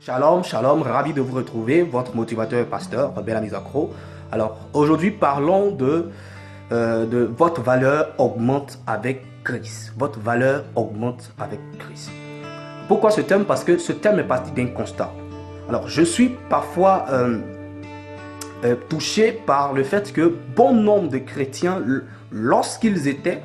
Shalom, shalom, ravi de vous retrouver, votre motivateur et pasteur, Rebelle Amizakro. Alors, aujourd'hui, parlons de votre valeur augmente avec Christ. Votre valeur augmente avec Christ. Pourquoi ce thème? Parce que ce thème est parti d'un constat. Alors, je suis parfois touché par le fait que bon nombre de chrétiens, lorsqu'ils étaient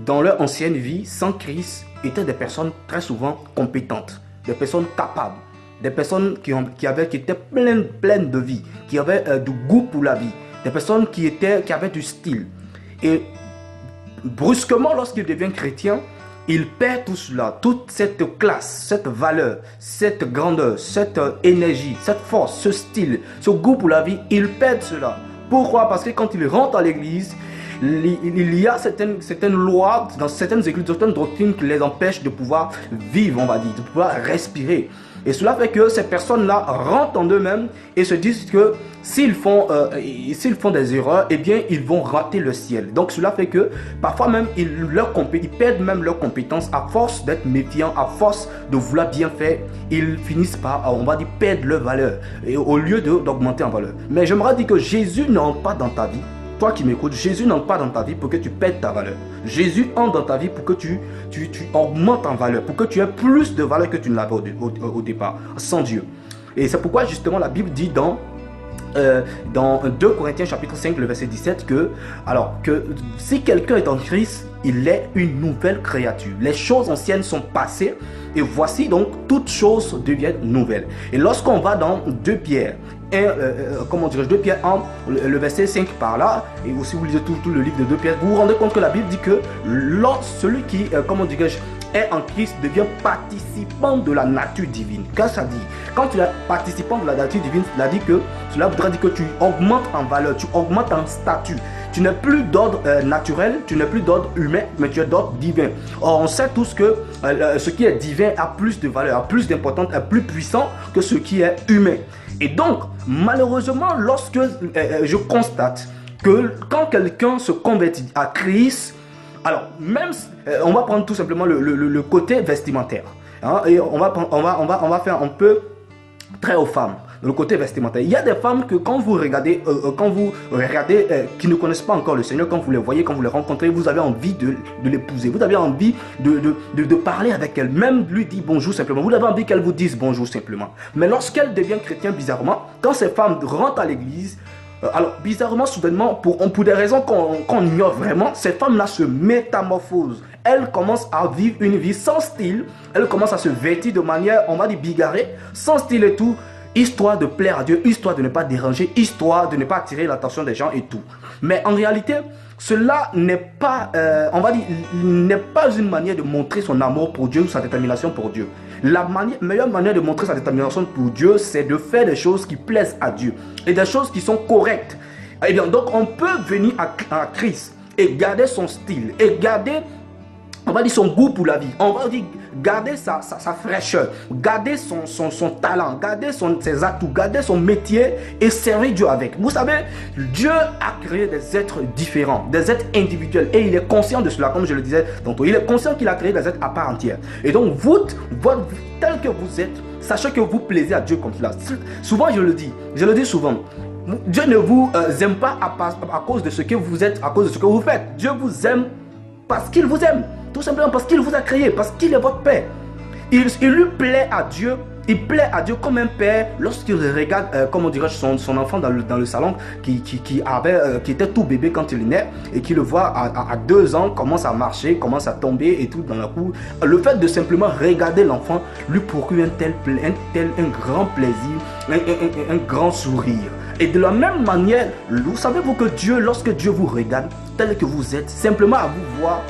dans leur ancienne vie, sans Christ, étaient des personnes très souvent compétentes. Des personnes capables, des personnes qui étaient pleines de vie, qui avaient du goût pour la vie, des personnes qui avaient du style. Et brusquement, lorsqu'ils deviennent chrétiens, ils perdent tout cela, toute cette classe, cette valeur, cette grandeur, cette énergie, cette force, ce style, ce goût pour la vie, ils perdent cela. Pourquoi? Parce que quand ils rentrent à l'église, il y a certaines lois, dans certaines églises, certaines doctrines qui les empêchent de pouvoir vivre, on va dire, de pouvoir respirer. Et cela fait que ces personnes-là rentrent en eux-mêmes et se disent que s'ils font des erreurs, eh bien, ils vont rater le ciel. Donc, cela fait que parfois même, ils perdent même leurs compétences à force d'être méfiants, à force de vouloir bien faire. Ils finissent par, on va dire, perdre leur valeur et au lieu d'augmenter en valeur. Mais j'aimerais dire que Jésus n'entre pas dans ta vie. Toi qui m'écoutes, Jésus n'entre pas dans ta vie pour que tu perdes ta valeur. Jésus entre dans ta vie pour que tu augmentes en valeur, pour que tu aies plus de valeur que tu ne l'avais au départ, sans Dieu. Et c'est pourquoi justement la Bible dit dans 2 Corinthiens chapitre 5, le verset 17, que si quelqu'un est en Christ, il est une nouvelle créature. Les choses anciennes sont passées et voici donc toutes choses deviennent nouvelles. Et lorsqu'on va dans 2 Pierre, 2 Pierre 1, le verset 5 par là, et aussi vous lisez tout le livre de 2 Pierre, vous vous rendez compte que la Bible dit que celui qui, est en Christ devient participant de la nature divine. Qu'est-ce que ça dit? Quand tu es participant de la nature divine, cela voudra dire que tu augmentes en valeur, tu augmentes en statut. Tu n'es plus d'ordre naturel, tu n'es plus d'ordre humain, mais tu es d'ordre divin. Or, on sait tous que ce qui est divin a plus de valeur, a plus d'importance, est plus puissant que ce qui est humain. Et donc, malheureusement, lorsque je constate que quand quelqu'un se convertit à Christ, alors même, on va prendre tout simplement le côté vestimentaire, hein, et on va faire un peu très aux femmes. Le côté vestimentaire. Il y a des femmes que quand vous regardez, qui ne connaissent pas encore le Seigneur, quand vous les voyez, quand vous les rencontrez, vous avez envie de l'épouser. Vous avez envie de parler avec elle, même lui dire bonjour simplement. Vous avez envie qu'elle vous dise bonjour simplement. Mais lorsqu'elle devient chrétienne, bizarrement, quand ces femmes rentrent à l'église, alors bizarrement, soudainement, pour des raisons qu'on ignore vraiment, ces femmes-là se métamorphosent. Elles commencent à vivre une vie sans style. Elles commencent à se vêtir de manière, on va dire, bigarrée, sans style et tout. Histoire de plaire à Dieu, histoire de ne pas déranger, histoire de ne pas attirer l'attention des gens et tout. Mais en réalité, cela n'est pas, n'est pas une manière de montrer son amour pour Dieu ou sa détermination pour Dieu. La meilleure manière de montrer sa détermination pour Dieu, c'est de faire des choses qui plaisent à Dieu et des choses qui sont correctes. Et bien, donc, on peut venir à Christ et garder son style et garder, on va dire, son goût pour la vie. On va dire garder sa fraîcheur, garder son talent, garder ses atouts, garder son métier et servir Dieu avec. Vous savez, Dieu a créé des êtres différents, des êtres individuels et il est conscient de cela, comme je le disais tantôt. Il est conscient qu'il a créé des êtres à part entière. Et donc, vous, tel que vous êtes, sachez que vous plaisez à Dieu comme cela. Souvent, je le dis souvent. Dieu ne vous aime pas à cause de ce que vous êtes, à cause de ce que vous faites. Dieu vous aime parce qu'il vous aime. Tout simplement parce qu'il vous a créé, parce qu'il est votre père. Il lui plaît à Dieu, il plaît à Dieu comme un père lorsqu'il regarde, son enfant dans le salon qui était tout bébé quand il est né et qui le voit à 2 ans, commence à marcher, commence à tomber et tout dans la cour. Le fait de simplement regarder l'enfant lui procure un grand plaisir, un grand sourire. Et de la même manière, vous savez-vous que Dieu, lorsque Dieu vous regarde tel que vous êtes, simplement à vous voir,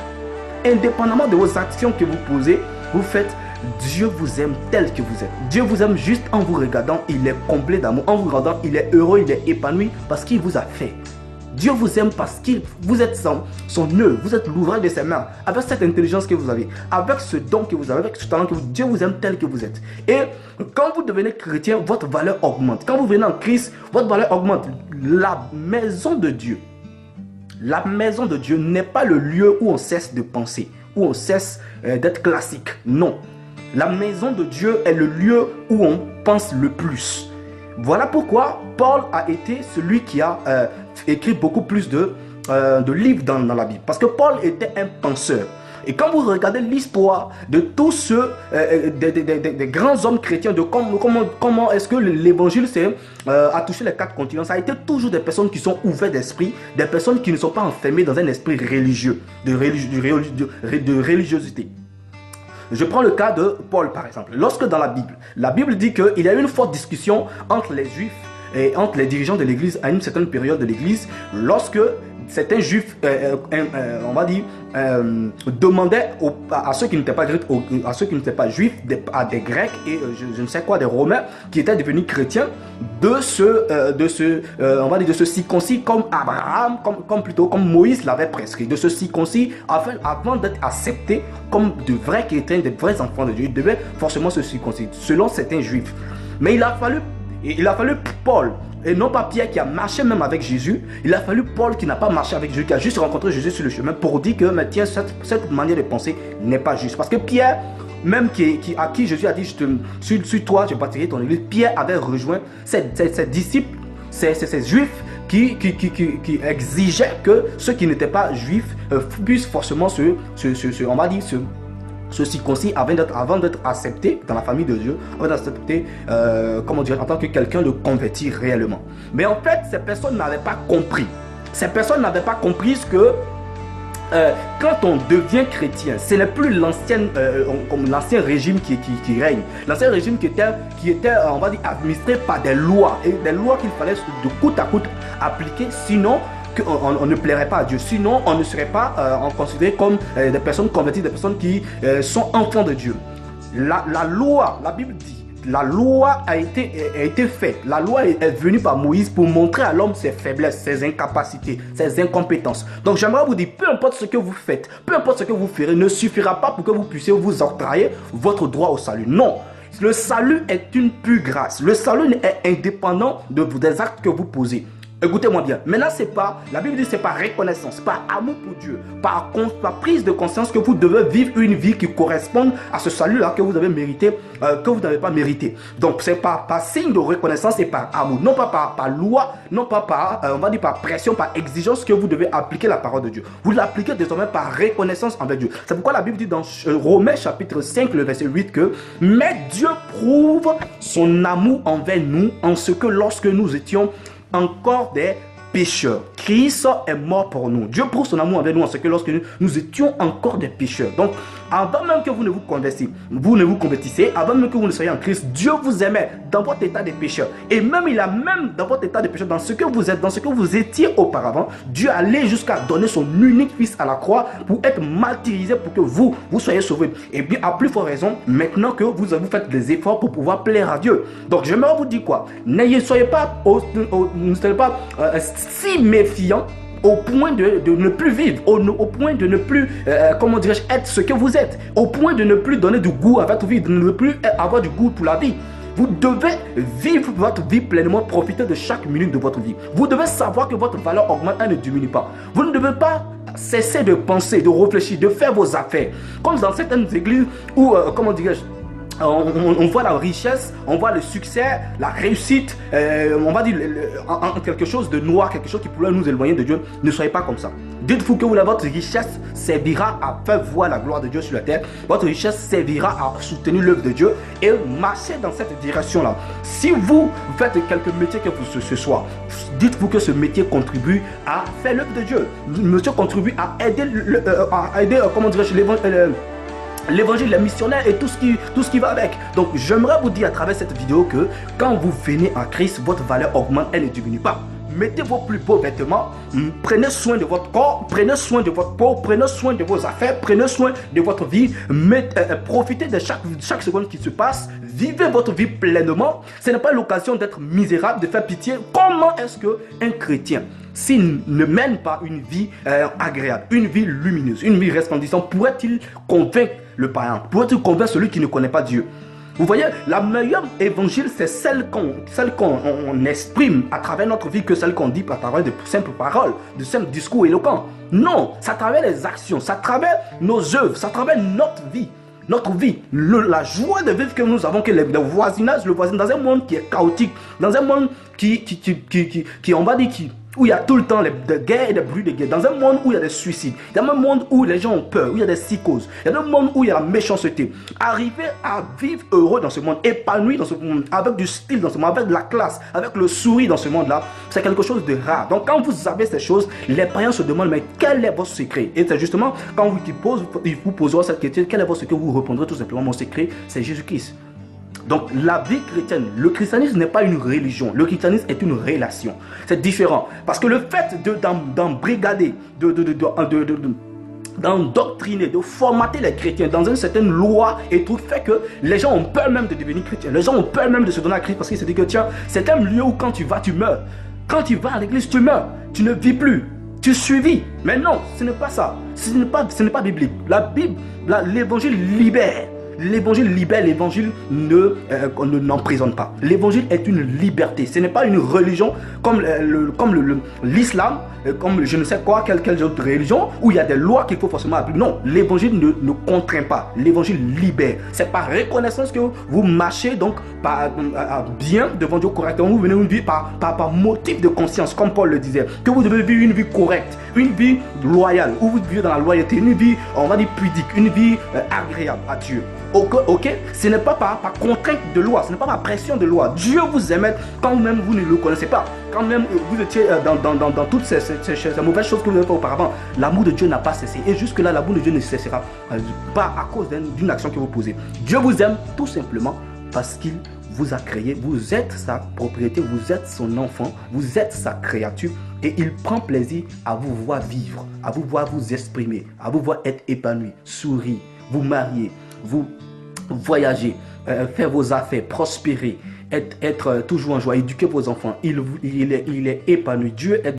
indépendamment de vos actions que vous posez, vous faites, Dieu vous aime tel que vous êtes. Dieu vous aime juste en vous regardant, il est comblé d'amour. En vous regardant, il est heureux, il est épanoui parce qu'il vous a fait. Dieu vous aime parce que vous êtes son œuvre, vous êtes l'ouvrage de ses mains. Avec cette intelligence que vous avez, avec ce don que vous avez, avec ce talent que vous avez, Dieu vous aime tel que vous êtes. Et quand vous devenez chrétien, votre valeur augmente. Quand vous venez en Christ, votre valeur augmente. La maison de Dieu, n'est pas le lieu où on cesse de penser, où on cesse d'être classique. Non. La maison de Dieu est le lieu où on pense le plus. Voilà pourquoi Paul a été celui qui a écrit beaucoup plus de livres dans la Bible. Parce que Paul était un penseur. Et quand vous regardez l'histoire de tous ceux, des grands hommes chrétiens, de comment est-ce que l'évangile a touché les 4 continents, ça a été toujours des personnes qui sont ouvertes d'esprit, des personnes qui ne sont pas enfermées dans un esprit religieux, de religiosité. Je prends le cas de Paul par exemple. Lorsque dans la Bible dit qu'il y a eu une forte discussion entre les Juifs et entre les dirigeants de l'église à une certaine période de l'église, lorsque certains juifs, on va dire, demandaient à ceux qui n'étaient pas juifs, à des grecs et je ne sais quoi, des romains qui étaient devenus chrétiens, de se circoncis comme Abraham, comme Moïse l'avait prescrit, de se circoncis avant d'être acceptés comme de vrais chrétiens, de vrais enfants de Dieu. Ils devaient forcément se circoncire selon certains juifs. Mais il a fallu Paul, et non pas Pierre qui a marché même avec Jésus. Il a fallu Paul qui n'a pas marché avec Jésus, qui a juste rencontré Jésus sur le chemin pour dire que mais tiens, cette manière de penser n'est pas juste. Parce que Pierre, même à qui Jésus a dit sur toi je bâtirai ton église, Pierre avait rejoint ses disciples, ces juifs qui exigeaient que ceux qui n'étaient pas juifs puissent forcément se circoncis avant d'être accepté dans la famille de Dieu, avant d'être accepté en tant que quelqu'un de converti réellement. Mais en fait, ces personnes n'avaient pas compris. Ces personnes n'avaient pas compris que quand on devient chrétien, ce n'est plus l'ancien régime qui règne. L'ancien régime qui était, on va dire, administré par des lois. Et des lois qu'il fallait de coûte à coûte appliquer, sinon on ne plairait pas à Dieu. Sinon, on ne serait pas considéré comme des personnes converties, des personnes qui sont enfants de Dieu. La loi, la Bible dit, la loi a été faite. La loi est venue par Moïse pour montrer à l'homme ses faiblesses, ses incapacités, ses incompétences. Donc j'aimerais vous dire, peu importe ce que vous faites, peu importe ce que vous ferez, ne suffira pas pour que vous puissiez vous octroyer votre droit au salut. Non. Le salut est une pure grâce. Le salut est indépendant des actes que vous posez. Écoutez-moi bien. Maintenant, la Bible dit, c'est par reconnaissance, par amour pour Dieu, par prise de conscience que vous devez vivre une vie qui corresponde à ce salut-là que vous avez mérité, que vous n'avez pas mérité. Donc, c'est par signe de reconnaissance et par amour, non pas par loi, non pas on va dire par pression, par exigence que vous devez appliquer la parole de Dieu. Vous l'appliquez désormais par reconnaissance envers Dieu. C'est pourquoi la Bible dit dans Romains chapitre 5, le verset 8 que « Mais Dieu prouve son amour envers nous en ce que lorsque nous étions encore des pécheurs, Christ est mort pour nous. Dieu prouve son amour envers nous en ce que lorsque nous étions encore des pécheurs. Donc, avant même que vous ne vous convertissez, avant même que vous ne soyez en Christ, Dieu vous aimait dans votre état de pécheur. Et même, il a même dans votre état de pécheur, dans ce que vous êtes, dans ce que vous étiez auparavant, Dieu allait jusqu'à donner son unique fils à la croix pour être martyrisé pour que vous soyez sauvés. Et bien, à plus forte raison, maintenant que vous faites des efforts pour pouvoir plaire à Dieu. Donc, j'aimerais vous dire quoi? Ne soyez pas si méfiant au point de ne plus vivre, au point de ne plus, être ce que vous êtes, au point de ne plus donner du goût à votre vie, de ne plus avoir du goût pour la vie. Vous devez vivre votre vie pleinement, profiter de chaque minute de votre vie. Vous devez savoir que votre valeur augmente, elle ne diminue pas. Vous ne devez pas cesser de penser, de réfléchir, de faire vos affaires. Comme dans certaines églises où, on voit la richesse, on voit le succès, la réussite, on va dire quelque chose de noir, quelque chose qui pourrait nous éloigner de Dieu. Ne soyez pas comme ça. Dites-vous que votre richesse servira à faire voir la gloire de Dieu sur la terre. Votre richesse servira à soutenir l'œuvre de Dieu et marcher dans cette direction-là. Si vous faites quelque métier que ce soit, dites-vous que ce métier contribue à faire l'œuvre de Dieu. Le métier contribue à aider, l'évangile, les missionnaires et tout ce qui va avec. Donc j'aimerais vous dire à travers cette vidéo que quand vous venez en Christ, votre valeur augmente, elle ne diminue pas. Mettez vos plus beaux vêtements, prenez soin de votre corps, prenez soin de votre peau, prenez soin de vos affaires, prenez soin de votre vie, profitez de chaque seconde qui se passe, vivez votre vie pleinement. Ce n'est pas l'occasion d'être misérable, de faire pitié. Comment est-ce qu'un chrétien, s'il ne mène pas une vie agréable, une vie lumineuse, une vie resplendissante, pourrait-il convaincre le païen? Pourrait-il convaincre celui qui ne connaît pas Dieu? Vous voyez, la meilleure évangile, c'est celle qu'on exprime à travers notre vie que celle qu'on dit à travers de simples paroles, de simples discours éloquents. Non, c'est à travers les actions, c'est à travers nos œuvres, c'est à travers notre vie. notre vie, la joie de vivre que nous avons, que le voisinage, dans un monde qui est chaotique, dans un monde qui on va dire, où il y a tout le temps des guerres et des bruits de guerre, dans un monde où il y a des suicides, dans un monde où les gens ont peur, où il y a des psychoses, dans un monde où il y a la méchanceté. Arriver à vivre heureux dans ce monde, épanoui dans ce monde, avec du style dans ce monde, avec de la classe, avec le sourire dans ce monde-là, c'est quelque chose de rare. Donc quand vous avez ces choses, les païens se demandent, mais quel est votre secret? Et c'est justement quand vous poserez cette question, quel est votre secret? Vous répondrez tout simplement, mon secret, c'est Jésus-Christ. Donc la vie chrétienne, le christianisme n'est pas une religion, le christianisme est une relation. C'est différent. Parce que le fait d'embrigader, d'endoctriner, de formater les chrétiens dans une certaine loi et tout, fait que les gens ont peur même de devenir chrétiens. Les gens ont peur même de se donner à Christ parce qu'ils se disent que tiens, c'est un lieu où quand tu vas, tu meurs. Quand tu vas à l'église, tu meurs. Tu ne vis plus. Tu suivis. Mais non, ce n'est pas ça. Ce n'est pas biblique. La Bible, l'évangile libère. L'évangile libère, l'évangile n'emprisonne pas. L'évangile est une liberté. Ce n'est pas une religion comme l'islam, comme je ne sais quoi, quelle autre religion, où il y a des lois qu'il faut forcément appliquer. Non, l'évangile ne contraint pas. L'évangile libère. C'est par reconnaissance que vous marchez donc bien devant Dieu correctement. Vous venez une vie par motif de conscience, comme Paul le disait. Que vous devez vivre une vie correcte, une vie loyale, où vous vivez dans la loyauté, une vie, on va dire, pudique, une vie agréable à Dieu. Ok, ce n'est pas par contrainte de loi, ce n'est pas par pression de loi. Dieu vous aime quand même vous ne le connaissez pas. Quand même vous étiez dans toutes ces mauvaises choses que vous avez fait auparavant. L'amour de Dieu n'a pas cessé. Et jusque-là, l'amour de Dieu ne cessera pas à cause d'une action que vous posez. Dieu vous aime tout simplement parce qu'il vous a créé. Vous êtes sa propriété, vous êtes son enfant, vous êtes sa créature. Et il prend plaisir à vous voir vivre, à vous voir vous exprimer, à vous voir être épanoui, sourire, vous marier, vous voyager, faire vos affaires, prospérer, être toujours en joie, éduquer vos enfants. Il est épanoui. Dieu est